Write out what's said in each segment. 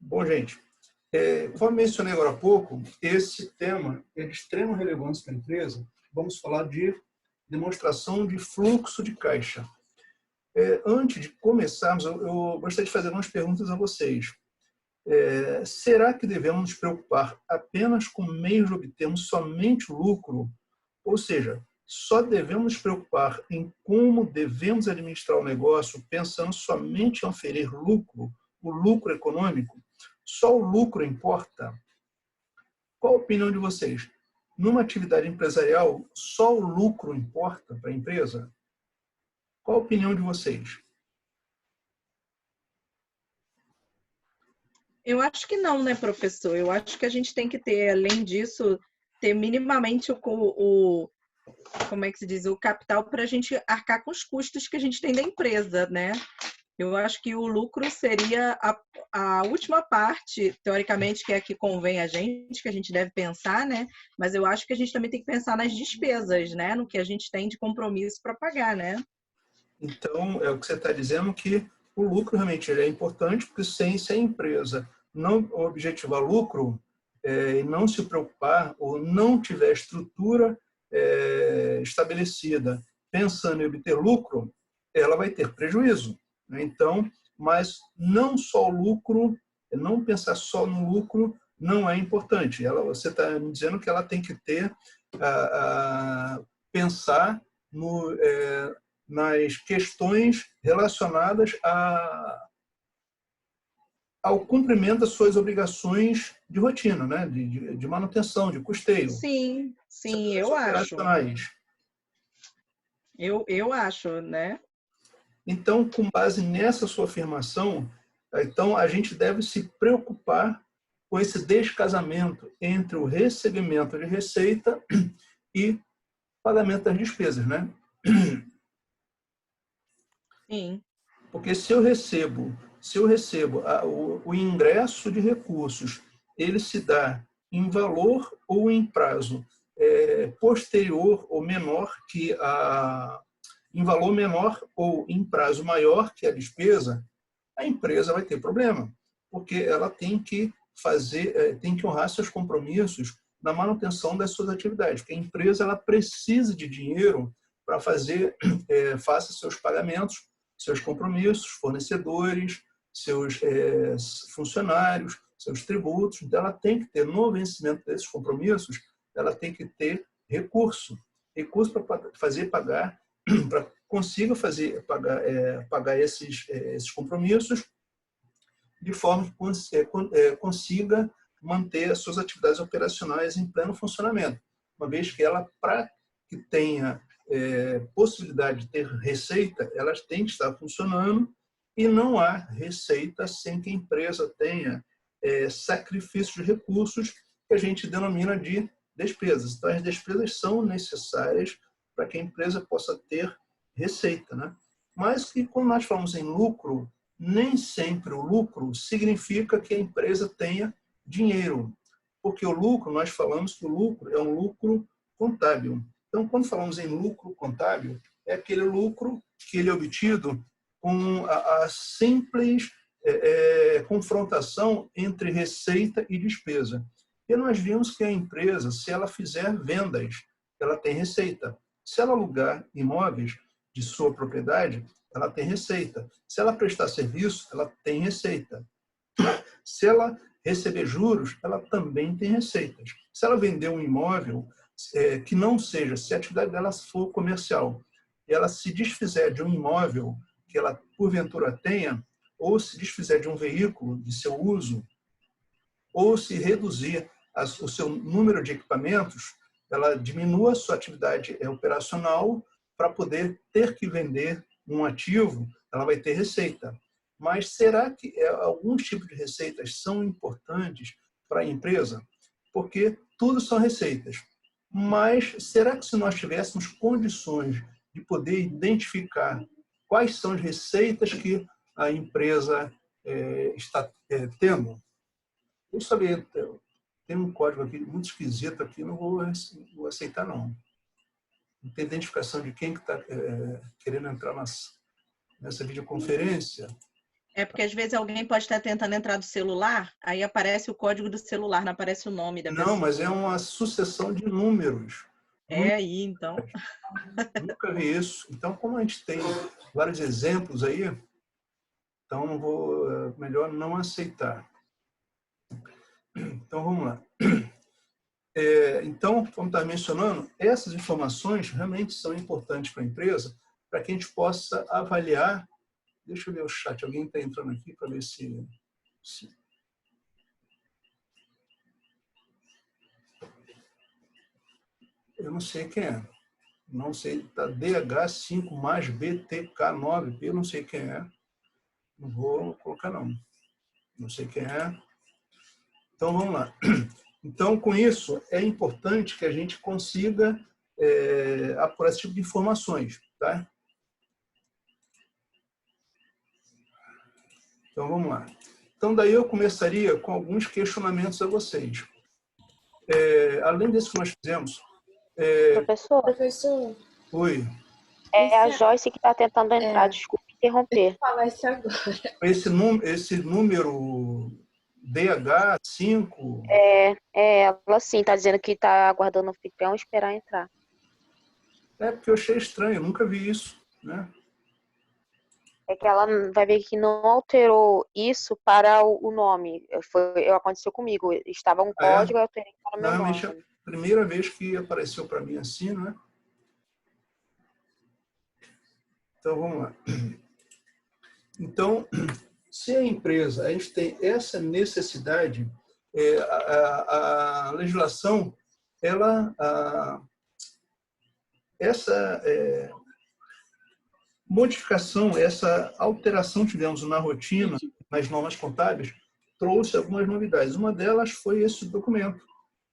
Bom, gente, como mencionei agora há pouco, esse tema é de extrema relevância para a empresa. Vamos falar de demonstração de fluxo de caixa. Antes de começarmos, eu gostaria de fazer algumas perguntas a vocês. Será que devemos nos preocupar apenas com meios de obtermos somente lucro? Ou seja, só devemos nos preocupar em como devemos administrar o negócio pensando somente em oferir lucro, o lucro econômico? Só o lucro importa? Qual a opinião de vocês? Numa atividade empresarial, só o lucro importa para a empresa? Qual a opinião de vocês? Eu acho que não, né, professor? Eu acho que a gente tem que ter, além disso, ter minimamente como é que se diz, o capital para a gente arcar com os custos que a gente tem da empresa, né? Eu acho que o lucro seria a última parte, teoricamente, que é a que convém a gente, que a gente deve pensar, né? Mas eu acho que a gente também tem que pensar nas despesas, né? No que a gente tem de compromisso para pagar, né? Então, é o que você está dizendo, que o lucro realmente é importante, porque se a empresa não objetivar lucro e não se preocupar ou não tiver estrutura estabelecida pensando em obter lucro, ela vai ter prejuízo, né? Então, mas não só o lucro, não pensar só no lucro não é importante. Você está me dizendo que ela tem que ter, pensar no, nas questões relacionadas ao cumprimento das suas obrigações de rotina, né? de manutenção, de custeio. Sim, sim, eu acho. Operacionais. Eu acho, né? Então, com base nessa sua afirmação, então a gente deve se preocupar com esse descasamento entre o recebimento de receita e pagamento das despesas, né? Sim. Porque se eu recebo o ingresso de recursos, ele se dá em valor ou em prazo posterior ou menor que em valor menor ou em prazo maior que a despesa, a empresa vai ter problema, porque ela tem que tem que honrar seus compromissos na manutenção das suas atividades, porque a empresa ela precisa de dinheiro para faça seus pagamentos, seus compromissos, fornecedores, seus funcionários, seus tributos. Então, ela tem que ter, no vencimento desses compromissos, ela tem que ter recurso para fazer pagar, para consiga pagar esses compromissos de forma que consiga manter as suas atividades operacionais em pleno funcionamento, uma vez que ela, para que tenha possibilidade de ter receita, elas têm que estar funcionando e não há receita sem que a empresa tenha sacrifício de recursos que a gente denomina de despesas. Então, as despesas são necessárias para que a empresa possa ter receita, né? Mas que, quando nós falamos em lucro, nem sempre o lucro significa que a empresa tenha dinheiro, porque o lucro, nós falamos que o lucro é um lucro contábil. Então, quando falamos em lucro contábil, é aquele lucro que ele é obtido com a simples confrontação entre receita e despesa. E nós vimos que a empresa, se ela fizer vendas, ela tem receita. Se ela alugar imóveis de sua propriedade, ela tem receita. Se ela prestar serviço, ela tem receita. Se ela receber juros, ela também tem receitas. Se ela vender um imóvel que não seja, se a atividade dela for comercial, e ela se desfizer de um imóvel que ela porventura tenha, ou se desfizer de um veículo de seu uso, ou se reduzir o seu número de equipamentos, ela diminua a sua atividade operacional para poder ter que vender um ativo, ela vai ter receita. Mas será que alguns tipos de receitas são importantes para a empresa? Porque tudo são receitas. Mas será que se nós tivéssemos condições de poder identificar quais são as receitas que a empresa está tendo? Eu sabia, tem um código aqui muito esquisito aqui, não vou aceitar não. Não tem identificação de quem que está querendo entrar nessa videoconferência. É porque às vezes alguém pode estar tentando entrar do celular, aí aparece o código do celular, não aparece o nome da Não, mas pessoa. é uma sucessão de números. É aí, então. Nunca vi isso. Então, como a gente tem vários exemplos aí, então melhor não aceitar. Então, vamos lá. Então, como está mencionando, essas informações realmente são importantes para a empresa, para que a gente possa avaliar. Deixa eu ver o chat, alguém está entrando aqui para ver se... Eu não sei quem é. Não sei, está DH5 mais BTK9, eu não sei quem é. Não vou colocar, não. Não sei quem é. Então, vamos lá. Então, com isso, é importante que a gente consiga apurar esse tipo de informações. Tá? Então, vamos lá. Então, daí eu começaria com alguns questionamentos a vocês. Além desse que nós fizemos... Professor. Oi. É a Joyce que está tentando entrar, desculpe interromper. Falar isso agora. Esse número DH5... Ela sim, está dizendo que está aguardando o anfitrião esperar entrar. É porque eu achei estranho, eu nunca vi isso, né? É que ela vai ver que não alterou isso para o nome. Aconteceu comigo. Estava um código, eu alterei para o meu Normalmente nome. é a primeira vez que apareceu para mim assim, né? Então, vamos lá. Então, se a empresa, a gente tem essa necessidade, a legislação, essa modificação, essa alteração que tivemos na rotina, nas normas contábeis, trouxe algumas novidades. Uma delas foi esse documento,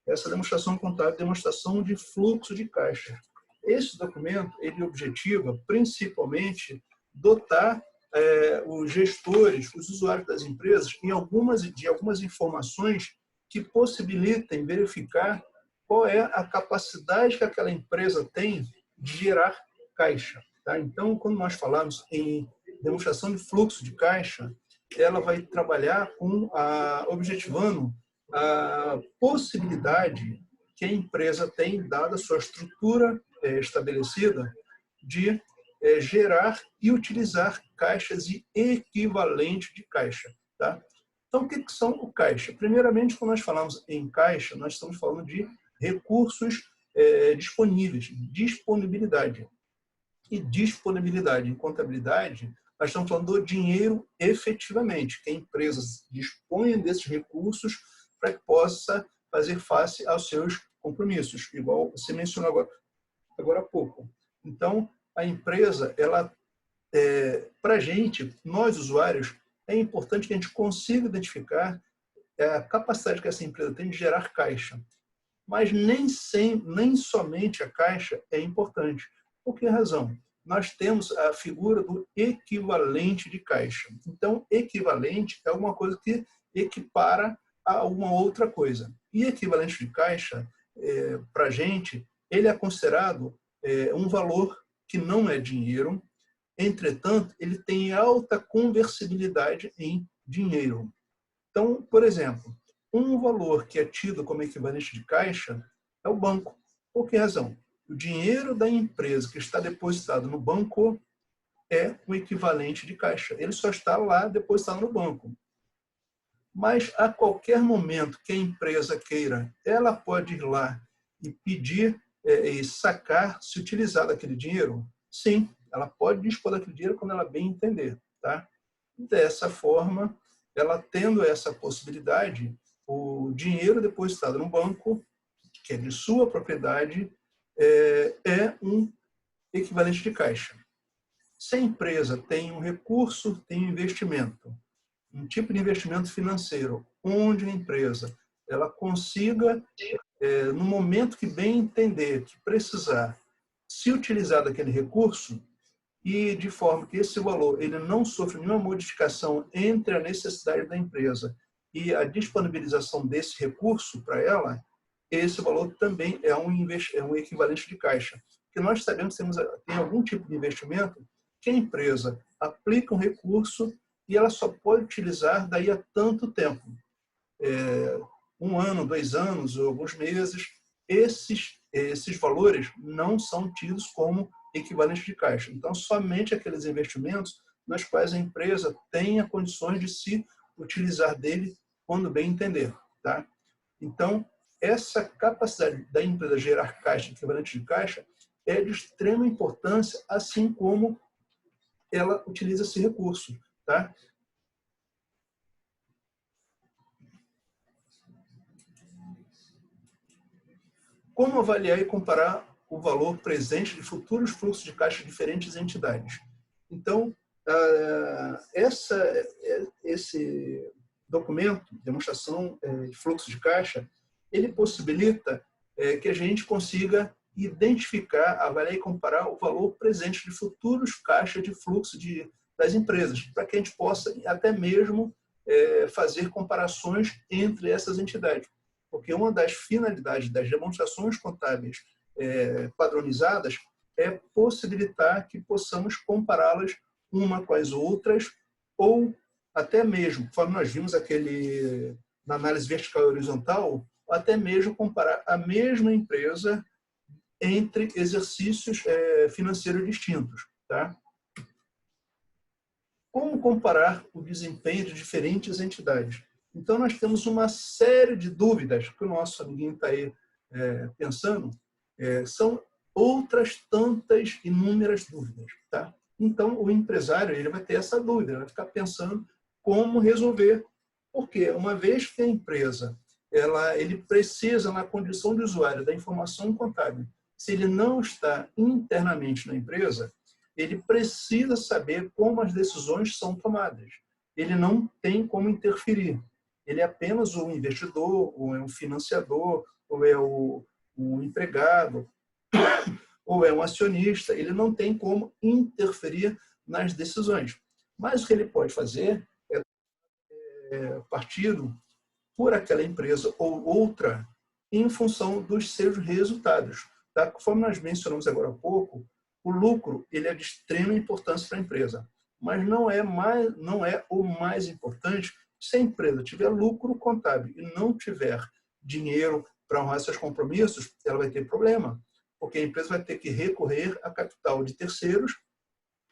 essa demonstração contábil, demonstração de fluxo de caixa. Esse documento, ele objetiva, principalmente, dotar os gestores, os usuários das empresas, de algumas informações que possibilitem verificar qual é a capacidade que aquela empresa tem de gerar caixa. Tá? Então, quando nós falamos em demonstração de fluxo de caixa, ela vai trabalhar objetivando a possibilidade que a empresa tem, dada a sua estrutura estabelecida, de gerar e utilizar caixas e equivalente de caixa. Tá? Então, o que são o caixa? Primeiramente, quando nós falamos em caixa, nós estamos falando de recursos disponíveis, disponibilidade. E disponibilidade em contabilidade, nós estamos falando do dinheiro efetivamente, que a empresa dispõe desses recursos para que possa fazer face aos seus compromissos, igual você mencionou agora há pouco. Então, a empresa, para a gente, nós usuários, é importante que a gente consiga identificar a capacidade que essa empresa tem de gerar caixa. Mas nem somente a caixa é importante. Por que razão? Nós temos a figura do equivalente de caixa. Então, equivalente é alguma coisa que equipara a uma outra coisa. E equivalente de caixa, para a gente, ele é considerado um valor que não é dinheiro, entretanto, ele tem alta conversibilidade em dinheiro. Então, por exemplo, um valor que é tido como equivalente de caixa é o banco. Por que razão? O dinheiro da empresa que está depositado no banco é o equivalente de caixa. Ele só está lá depositado no banco. Mas, a qualquer momento que a empresa queira, ela pode ir lá e pedir e sacar, se utilizar daquele dinheiro? Sim, ela pode dispor daquele dinheiro quando ela bem entender. Tá? Dessa forma, ela tendo essa possibilidade, o dinheiro depositado no banco, que é de sua propriedade, é um equivalente de caixa. Se a empresa tem um recurso, tem um investimento, um tipo de investimento financeiro, onde a empresa ela consiga, no momento que bem entender, que precisar, se utilizar daquele recurso, e de forma que esse valor ele não sofra nenhuma modificação entre a necessidade da empresa e a disponibilização desse recurso para ela, esse valor também é um equivalente de caixa. Porque nós sabemos que tem algum tipo de investimento que a empresa aplica um recurso e ela só pode utilizar daí a tanto tempo. 1 ano, 2 anos ou alguns meses, esses valores não são tidos como equivalentes de caixa. Então, somente aqueles investimentos nas quais a empresa tenha condições de se utilizar dele quando bem entender. Tá? Então, essa capacidade da empresa gerar caixa, equivalente de caixa, é de extrema importância, assim como ela utiliza esse recurso. Tá? Como avaliar e comparar o valor presente de futuros fluxos de caixa de diferentes entidades? Então, esse documento, demonstração de fluxo de caixa, ele possibilita que a gente consiga identificar, avaliar e comparar o valor presente de futuros caixas de fluxo das empresas, para que a gente possa até mesmo fazer comparações entre essas entidades. Porque uma das finalidades das demonstrações contábeis padronizadas é possibilitar que possamos compará-las uma com as outras, ou até mesmo, conforme nós vimos na análise vertical e horizontal, até mesmo comparar a mesma empresa entre exercícios financeiros distintos. Tá? Como comparar o desempenho de diferentes entidades? Então, nós temos uma série de dúvidas que o nosso amiguinho está aí pensando, são outras tantas inúmeras dúvidas. Tá? Então, o empresário ele vai ter essa dúvida, ele vai ficar pensando como resolver. Porque, uma vez que a empresa ele precisa, na condição de usuário da informação contábil, se ele não está internamente na empresa, ele precisa saber como as decisões são tomadas. Ele não tem como interferir. Ele é apenas um investidor, ou é um financiador, ou é um empregado, ou é um acionista. Ele não tem como interferir nas decisões. Mas o que ele pode fazer é partido por aquela empresa ou outra em função dos seus resultados. Tá? Conforme nós mencionamos agora há pouco, o lucro ele é de extrema importância para a empresa, mas não é o mais importante. Se a empresa tiver lucro contábil e não tiver dinheiro para honrar seus compromissos, ela vai ter problema, porque a empresa vai ter que recorrer a capital de terceiros,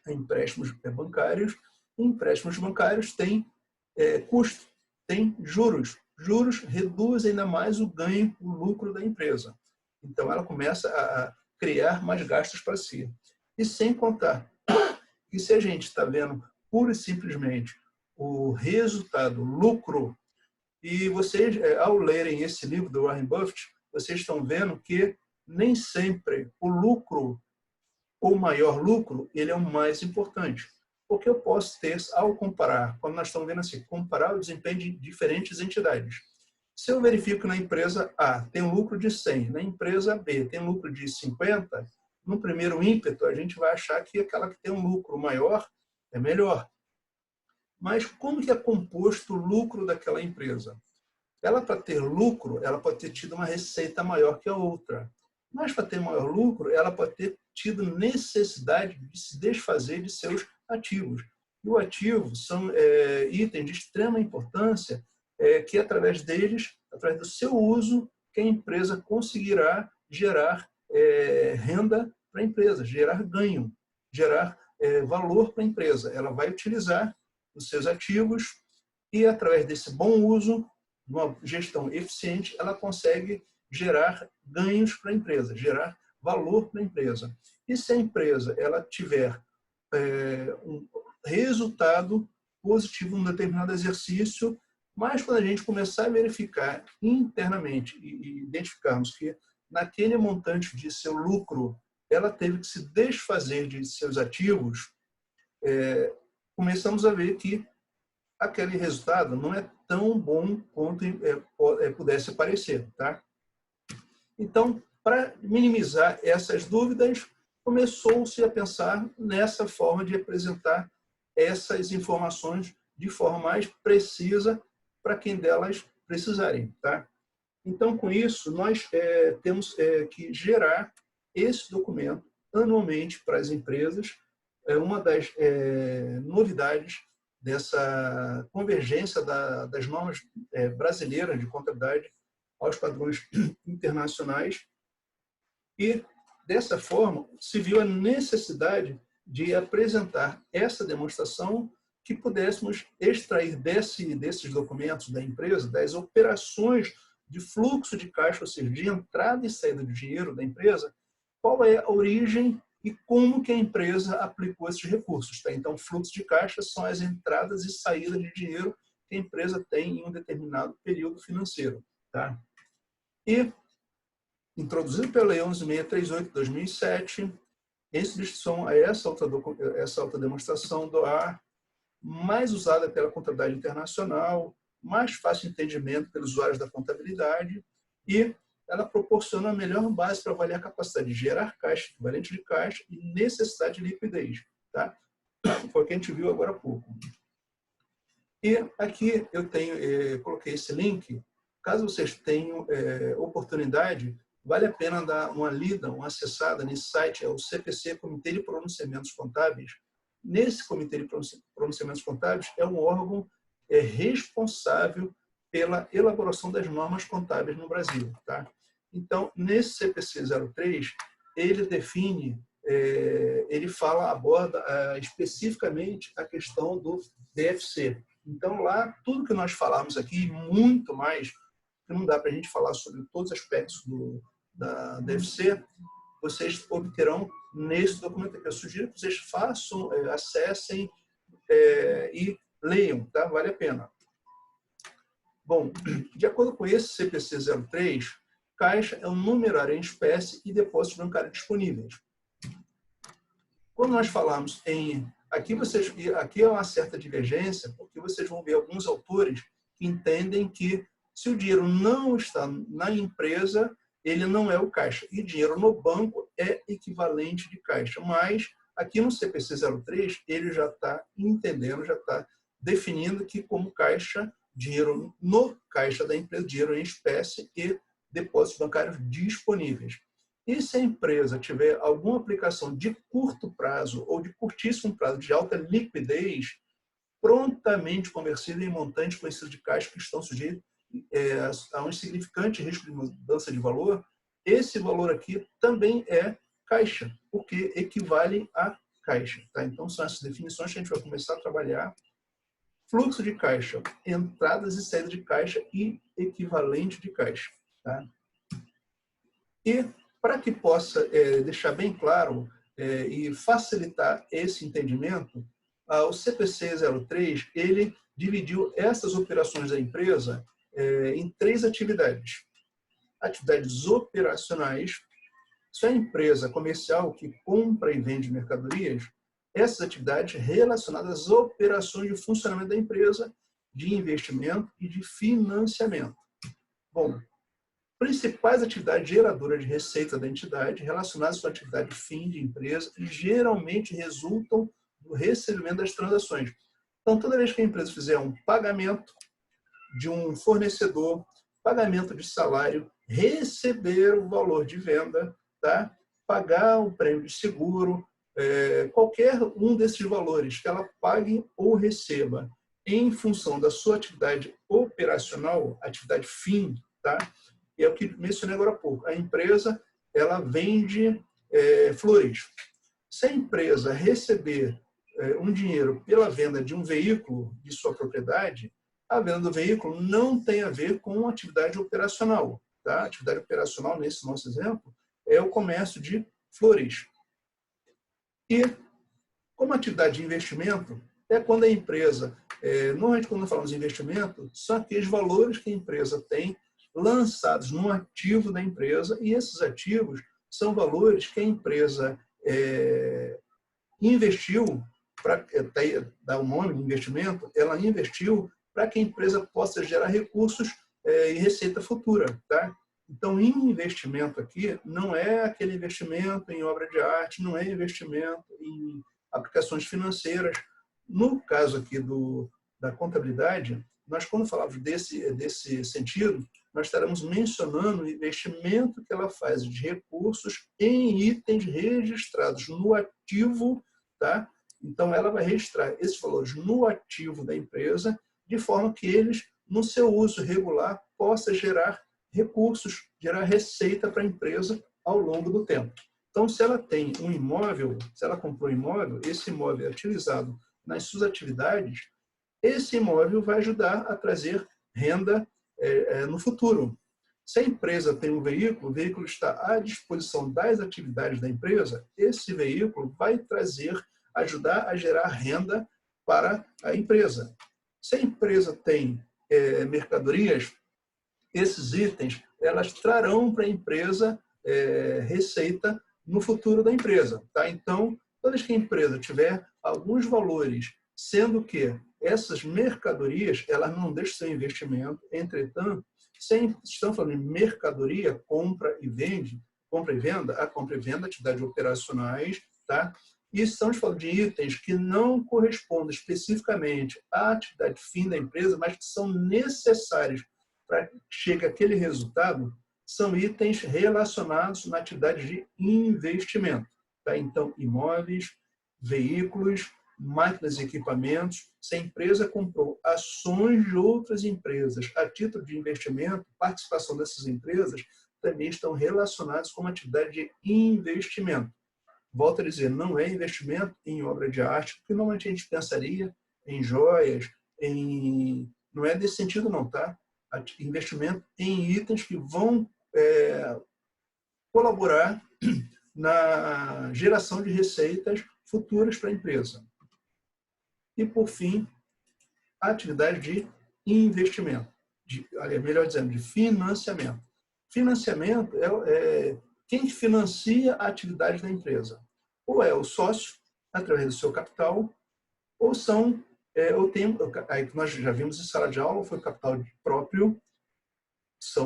a empréstimos bancários. E empréstimos bancários têm custo, têm juros. Juros reduzem ainda mais o ganho, o lucro da empresa. Então, ela começa a criar mais gastos para si. E sem contar que se a gente está vendo pura e simplesmente o resultado, lucro, e vocês, ao lerem esse livro do Warren Buffett, vocês estão vendo que nem sempre o lucro, ou maior lucro, ele é o mais importante. Porque eu posso ter, ao comparar, quando nós estamos vendo assim, comparar o desempenho de diferentes entidades. Se eu verifico na empresa A tem um lucro de 100, na empresa B tem um lucro de 50, no primeiro ímpeto a gente vai achar que aquela que tem um lucro maior é melhor. Mas como que é composto o lucro daquela empresa? Ela, para ter lucro, ela pode ter tido uma receita maior que a outra. Mas, para ter maior lucro, ela pode ter tido necessidade de se desfazer de seus ativos. E o ativo são itens de extrema importância que, através deles, através do seu uso, que a empresa conseguirá gerar renda para a empresa, gerar ganho, gerar valor para a empresa. Ela vai utilizar os seus ativos e, através desse bom uso, uma gestão eficiente, ela consegue gerar ganhos para a empresa, gerar valor para a empresa. E se a empresa ela tiver um resultado positivo num determinado exercício, mas quando a gente começar a verificar internamente e identificarmos que naquele montante de seu lucro ela teve que se desfazer de seus ativos, começamos a ver que aquele resultado não é tão bom quanto pudesse parecer. Tá? Então, para minimizar essas dúvidas, começou-se a pensar nessa forma de apresentar essas informações de forma mais precisa para quem delas precisarem. Tá? Então, com isso, nós temos que gerar esse documento anualmente para as empresas. Uma das novidades dessa convergência das normas brasileiras de contabilidade aos padrões internacionais. E, dessa forma, se viu a necessidade de apresentar essa demonstração que pudéssemos extrair desses documentos da empresa, das operações de fluxo de caixa, ou seja, de entrada e saída de dinheiro da empresa, qual é a origem e como que a empresa aplicou esses recursos. Tá? Então, fluxo de caixa são as entradas e saídas de dinheiro que a empresa tem em um determinado período financeiro. Tá? E, introduzido pela Lei 11.638 de 2007, em substituição a essa outra demonstração do AR, mais usada pela contabilidade internacional, mais fácil de entendimento pelos usuários da contabilidade, e ela proporciona a melhor base para avaliar a capacidade de gerar caixa, equivalente de caixa e necessidade de liquidez. Tá? Foi o que a gente viu agora há pouco. E aqui eu coloquei esse link. Caso vocês tenham oportunidade, vale a pena dar uma lida, uma acessada nesse site, é o CPC, Comitê de Pronunciamentos Contábeis. Nesse Comitê de Pronunciamentos Contábeis é um órgão responsável pela elaboração das normas contábeis no Brasil. Tá? Então, nesse CPC 03, ele define, aborda especificamente a questão do DFC. Então, lá, tudo que nós falamos aqui, muito mais, que não dá para a gente falar sobre todos os aspectos da DFC, vocês obterão nesse documento aqui. Eu sugiro que vocês façam, acessem e leiam, tá? Vale a pena. Bom, de acordo com esse CPC 03, caixa é um numerário em espécie e depósitos bancários disponíveis. Quando nós falamos em... Aqui é uma certa divergência, porque vocês vão ver alguns autores que entendem que se o dinheiro não está na empresa, ele não é o caixa. E dinheiro no banco é equivalente de caixa. Mas, aqui no CPC 03, ele já está entendendo, já está definindo que como caixa, dinheiro no caixa da empresa, dinheiro em espécie e depósitos bancários disponíveis. E se a empresa tiver alguma aplicação de curto prazo ou de curtíssimo prazo de alta liquidez, prontamente conversível em montantes conhecidos de caixa que estão sujeitos a um insignificante risco de mudança de valor, esse valor aqui também é caixa, porque equivale a caixa. Tá? Então, são essas definições que a gente vai começar a trabalhar. Fluxo de caixa, entradas e saídas de caixa e equivalente de caixa. Tá? E, para que possa deixar bem claro e facilitar esse entendimento, o CPC 03, ele dividiu essas operações da empresa em 3 atividades. Atividades operacionais, se a empresa comercial que compra e vende mercadorias, essas atividades relacionadas às operações de funcionamento da empresa, de investimento e de financiamento. Bom, principais atividades geradoras de receita da entidade relacionadas com a atividade fim de empresa e geralmente resultam do recebimento das transações. Então, toda vez que a empresa fizer um pagamento de um fornecedor, pagamento de salário, receber o valor de venda, tá? Pagar o prêmio de seguro, qualquer um desses valores que ela pague ou receba em função da sua atividade operacional, atividade fim, tá? E é o que mencionei agora há pouco. A empresa, ela vende flores. Se a empresa receber um dinheiro pela venda de um veículo de sua propriedade, a venda do veículo não tem a ver com atividade operacional. Tá? A atividade operacional, nesse nosso exemplo, é o comércio de flores. E, como atividade de investimento, é quando a empresa, normalmente quando falamos de investimento, são aqueles valores que a empresa tem lançados no ativo da empresa, e esses ativos são valores que a empresa investiu, para dar o nome de investimento, ela investiu para que a empresa possa gerar recursos e receita futura. Tá? Então, investimento aqui não é aquele investimento em obra de arte, não é investimento em aplicações financeiras. No caso aqui da contabilidade, nós, quando falamos desse sentido, nós estaremos mencionando o investimento que ela faz de recursos em itens registrados no ativo, tá? Então, ela vai registrar esses valores no ativo da empresa, de forma que eles, no seu uso regular, possa gerar recursos, gerar receita para a empresa ao longo do tempo. Então, se ela tem um imóvel, se ela comprou um imóvel, esse imóvel é utilizado nas suas atividades, esse imóvel vai ajudar a trazer renda no futuro. Se a empresa tem um veículo, o veículo está à disposição das atividades da empresa, esse veículo vai ajudar a gerar renda para a empresa. Se a empresa tem mercadorias, esses itens, elas trarão para a empresa receita no futuro da empresa. Tá? Então, toda vez que a empresa tiver alguns valores, sendo que essas mercadorias, elas não deixam seu investimento, entretanto, se estamos falando de mercadoria, compra e venda, a compra e venda, atividades operacionais, tá? E estamos falando de itens que não correspondem especificamente à atividade fim da empresa, mas que são necessários para que chegue aquele resultado, são itens relacionados na atividade de investimento. Tá? Então, imóveis, veículos, máquinas e equipamentos. Se a empresa comprou ações de outras empresas a título de investimento, participação dessas empresas também estão relacionadas com uma atividade de investimento. Volto a dizer, não é investimento em obra de arte, porque normalmente a gente pensaria em joias, não é desse sentido não, tá? Investimento em itens que vão colaborar na geração de receitas futuras para a empresa. E, por fim, a atividade de investimento, melhor dizendo, de financiamento. Financiamento é quem financia a atividade da empresa. Ou é o sócio, através do seu capital, ou são, aí que nós já vimos em sala de aula, foi o capital próprio,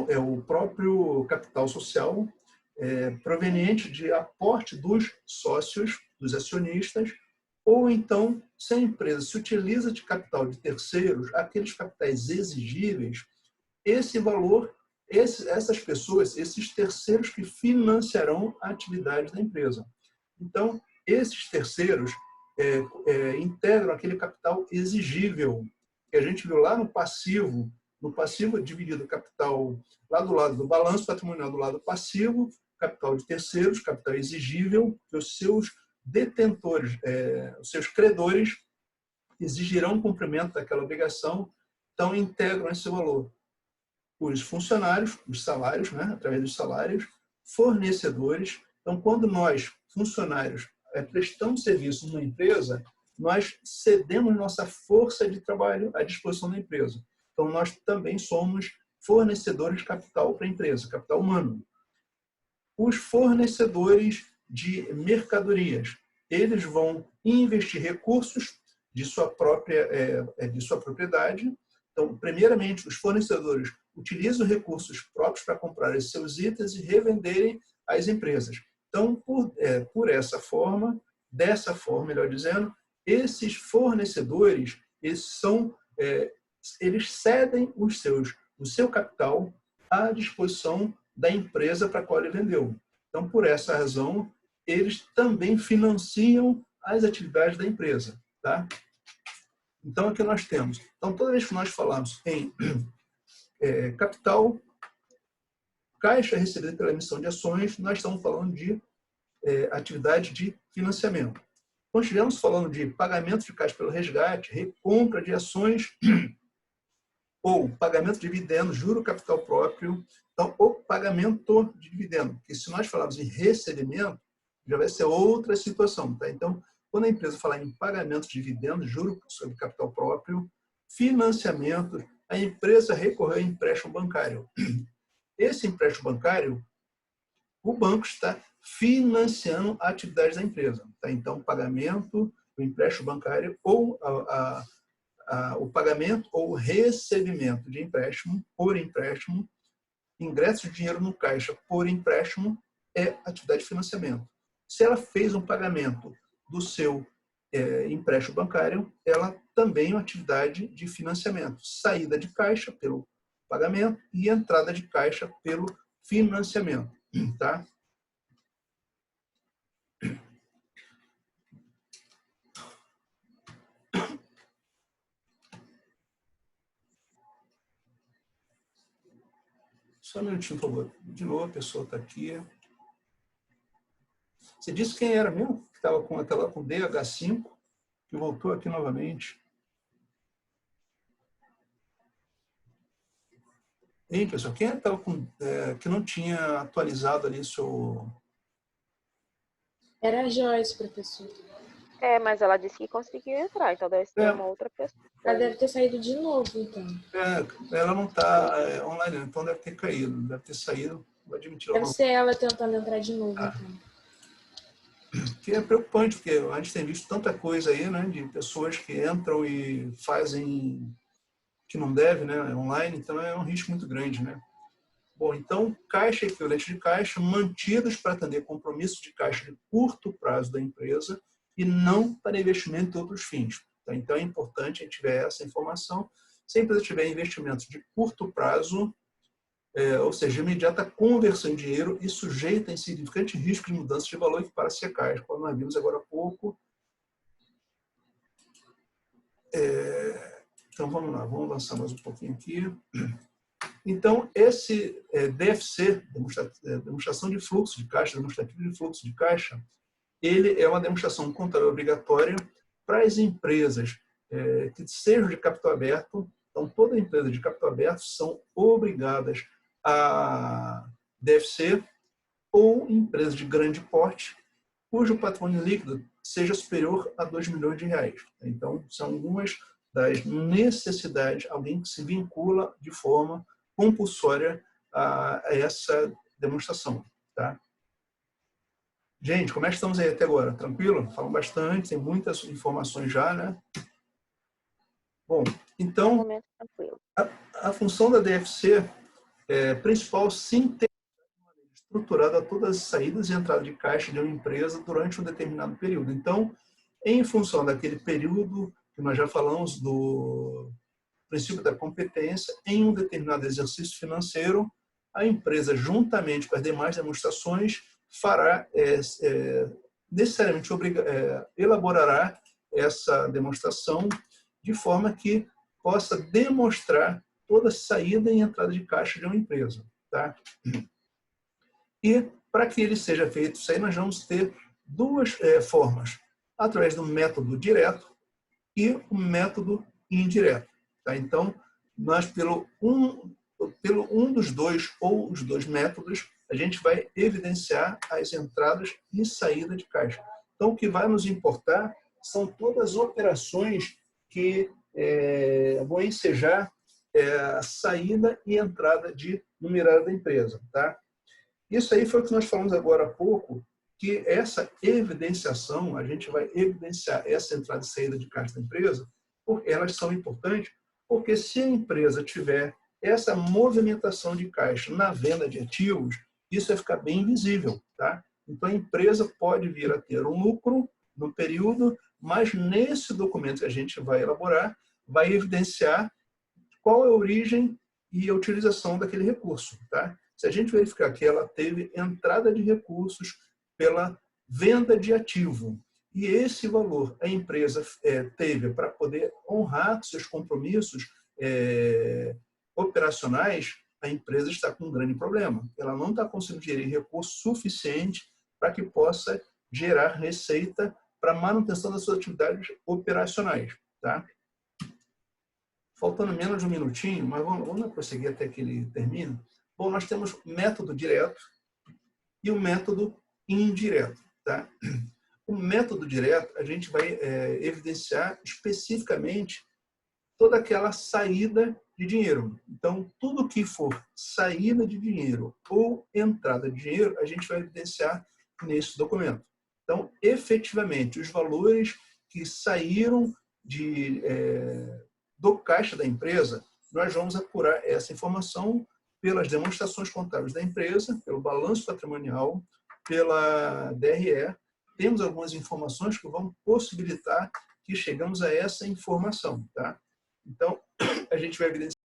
é o próprio capital social, proveniente de aporte dos sócios, dos acionistas, ou então, se a empresa se utiliza de capital de terceiros, aqueles capitais exigíveis, esse valor, essas pessoas, esses terceiros que financiarão a atividade da empresa. Então, esses terceiros integram aquele capital exigível, que a gente viu lá no passivo dividido o capital lá do lado do balanço patrimonial, do lado passivo, capital de terceiros, capital exigível, que os seus detentores, os seus credores exigirão cumprimento daquela obrigação, então integram esse valor. Os funcionários, os salários, né, através dos salários, fornecedores. Então, quando nós, funcionários, prestamos serviço numa empresa, nós cedemos nossa força de trabalho à disposição da empresa. Então, nós também somos fornecedores de capital para a empresa, capital humano. Os fornecedores de mercadorias, eles vão investir recursos de sua propriedade. Então, primeiramente, os fornecedores utilizam recursos próprios para comprar esses seus itens e revenderem às empresas. Então, dessa forma, melhor dizendo, esses fornecedores, eles cedem o seu capital à disposição da empresa para a qual ele vendeu. Então, por essa razão, eles também financiam as atividades da empresa. Tá? Então, aqui nós temos. Então, toda vez que nós falamos em capital, caixa recebida pela emissão de ações, nós estamos falando de atividade de financiamento. Quando estivermos falando de pagamento de caixa pelo resgate, recompra de ações ou pagamento de dividendos, juro capital próprio, então, o pagamento de dividendo, porque se nós falarmos em recebimento, já vai ser outra situação. Tá? Então, quando a empresa falar em pagamento de dividendos, juro sobre capital próprio, financiamento, a empresa recorreu a empréstimo bancário. Esse empréstimo bancário, o banco está financiando a atividade da empresa. Tá? Então, pagamento, o empréstimo bancário ou o pagamento ou o recebimento de empréstimo por empréstimo, ingresso de dinheiro no caixa por empréstimo é atividade de financiamento. Se ela fez um pagamento do seu empréstimo bancário, ela também é uma atividade de financiamento. Saída de caixa pelo pagamento e entrada de caixa pelo financiamento. Tá? Só um minutinho, por favor. De novo, a pessoa está aqui. Você disse quem era mesmo? Que estava com aquela com DH5, que voltou aqui novamente. Hein, pessoal? Quem estava com que não tinha atualizado ali seu... Era a Joyce, professor. Mas ela disse que conseguiu entrar, então deve ser uma outra pessoa. Ela deve ter saído de novo, então. Ela não está online, então deve ter caído, deve ter saído. Vou admitir. Deve ser ela tentando entrar de novo, então. Que é preocupante, porque a gente tem visto tanta coisa aí, né, de pessoas que entram e fazem que não deve, né, online, então é um risco muito grande, né. Bom, então, caixa e equivalente de caixa mantidos para atender compromissos de caixa de curto prazo da empresa e não para investimento em outros fins. Tá? Então, é importante a gente tiver essa informação. Se a empresa tiver investimentos de curto prazo, ou seja, imediata conversão em dinheiro e sujeita a insignificante risco de mudança de valor para ser caixa, como nós vimos agora há pouco. Então, vamos lá, vamos avançar mais um pouquinho aqui. Então, esse DFC, demonstração de fluxo de caixa, demonstrativo de fluxo de caixa, ele é uma demonstração contábil obrigatória para as empresas que sejam de capital aberto. Então, toda empresa de capital aberto são obrigadas a DFC, ou empresas de grande porte, cujo patrimônio líquido seja superior a 2 milhões de reais. Então, são algumas das necessidades, alguém que se vincula de forma compulsória a essa demonstração. Tá? Gente, como é que estamos aí até agora? Tranquilo? Falam bastante, tem muitas informações já, né? Bom, então, a função da DFC principal, sim, ter estruturada todas as saídas e entradas de caixa de uma empresa durante um determinado período. Então, em função daquele período que nós já falamos do princípio da competência, em um determinado exercício financeiro, a empresa, juntamente com as demais demonstrações, fará, necessariamente, elaborará essa demonstração de forma que possa demonstrar toda a saída e entrada de caixa de uma empresa. Tá? E, para que ele seja feito isso aí, nós vamos ter duas formas, através do método direto e o método indireto. Tá? Então, nós, pelo um dos dois ou os dois métodos, a gente vai evidenciar as entradas e saída de caixa. Então, o que vai nos importar são todas as operações que vão ensejar a saída e entrada de numerário da empresa. Tá? Isso aí foi o que nós falamos agora há pouco, que essa evidenciação, a gente vai evidenciar essa entrada e saída de caixa da empresa, porque elas são importantes, porque se a empresa tiver essa movimentação de caixa na venda de ativos, isso vai ficar bem visível. Tá? Então, a empresa pode vir a ter um lucro no período, mas nesse documento que a gente vai elaborar, vai evidenciar qual é a origem e a utilização daquele recurso. Tá? Se a gente verificar que ela teve entrada de recursos pela venda de ativo, e esse valor a empresa teve para poder honrar seus compromissos operacionais, a empresa está com um grande problema. Ela não está conseguindo gerir recurso suficiente para que possa gerar receita para manutenção das suas atividades operacionais. Tá? Faltando menos de um minutinho, mas vamos prosseguir até que ele termine. Bom, nós temos o método direto e o método indireto. Tá? O método direto, a gente vai evidenciar especificamente toda aquela saída de dinheiro. Então, tudo que for saída de dinheiro ou entrada de dinheiro, a gente vai evidenciar nesse documento. Então, efetivamente, os valores que saíram do caixa da empresa, nós vamos apurar essa informação pelas demonstrações contábeis da empresa, pelo balanço patrimonial, pela DRE. Temos algumas informações que vão possibilitar que chegamos a essa informação. Tá? Então, a gente vai evidenciar